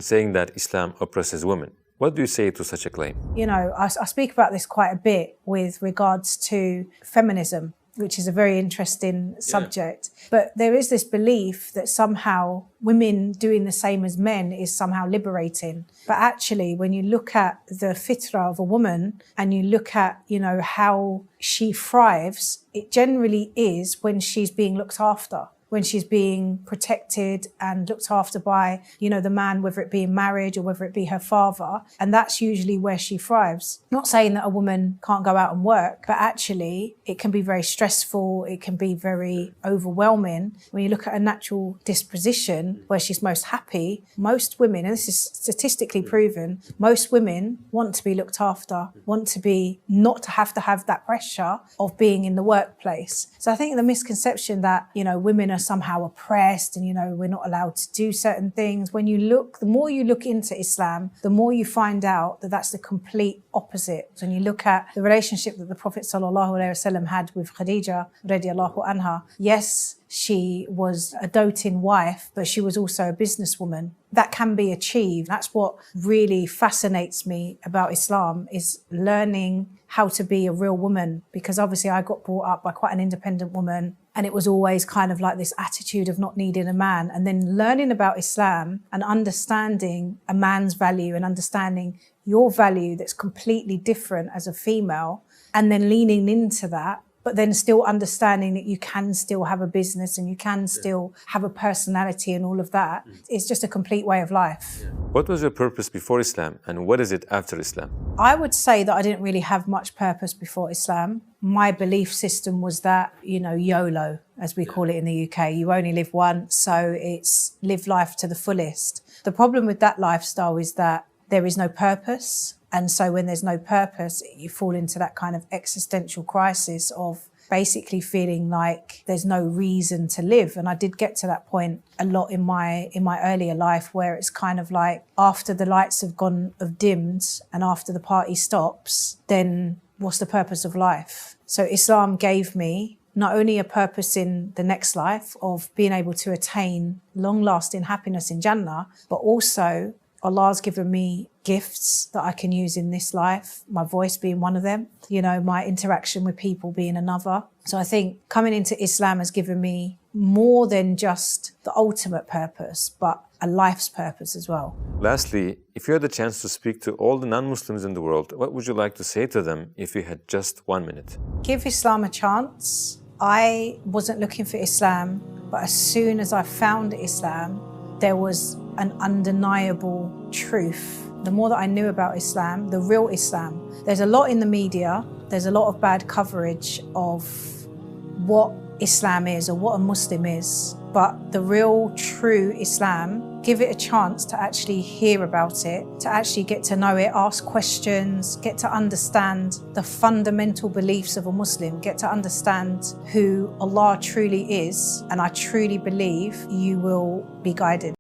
saying that Islam oppresses women. What do you say to such a claim? You know, I speak about this quite a bit with regards to feminism, which is a very interesting subject. But there is this belief that somehow women doing the same as men is somehow liberating. But actually, when you look at the fitrah of a woman and you look at, you know, how she thrives, it generally is when she's being looked after, when she's being protected and looked after by, you know, the man, whether it be in marriage or whether it be her father. And that's usually where she thrives. Not saying that a woman can't go out and work, but actually it can be very stressful. It can be very overwhelming. When you look at a natural disposition where she's most happy, most women, and this is statistically proven, most women want to be looked after, want to be, not to have that pressure of being in the workplace. So I think the misconception that, you know, women are somehow oppressed and, you know, we're not allowed to do certain things. When you look, the more you look into Islam, the more you find out that that's the complete opposite. When you look at the relationship that the Prophet ﷺ had with Khadija radiallahu anha, yes, she was a doting wife, but she was also a businesswoman. That can be achieved. That's what really fascinates me about Islam, is learning how to be a real woman, because obviously I got brought up by quite an independent woman, and it was always kind of like this attitude of not needing a man. And then learning about Islam and understanding a man's value and understanding your value that's completely different as a female, and then leaning into that, but then still understanding that you can still have a business and you can still have a personality and all of that. It's just a complete way of life. What was your purpose before Islam and what is it after Islam? I would say that I didn't really have much purpose before Islam. My belief system was that, you know, YOLO, as we call it in the UK. You only live once, so it's live life to the fullest. The problem with that lifestyle is that there is no purpose. And so when there's no purpose, you fall into that kind of existential crisis of basically feeling like there's no reason to live. And I did get to that point a lot in my earlier life, where it's kind of like after the lights have dimmed and after the party stops, then what's the purpose of life? So Islam gave me not only a purpose in the next life of being able to attain long-lasting happiness in Jannah, but also Allah's given me gifts that I can use in this life, my voice being one of them, you know, my interaction with people being another. So I think coming into Islam has given me more than just the ultimate purpose, but a life's purpose as well. Lastly, if you had the chance to speak to all the non-Muslims in the world, what would you like to say to them if you had just 1 minute? Give Islam a chance. I wasn't looking for Islam, but as soon as I found Islam, there was an undeniable truth. The more that I knew about Islam, the real Islam, there's a lot in the media, there's a lot of bad coverage of what Islam is or what a Muslim is, but the real true Islam, give it a chance to actually hear about it, to actually get to know it, ask questions, get to understand the fundamental beliefs of a Muslim, get to understand who Allah truly is, and I truly believe you will be guided.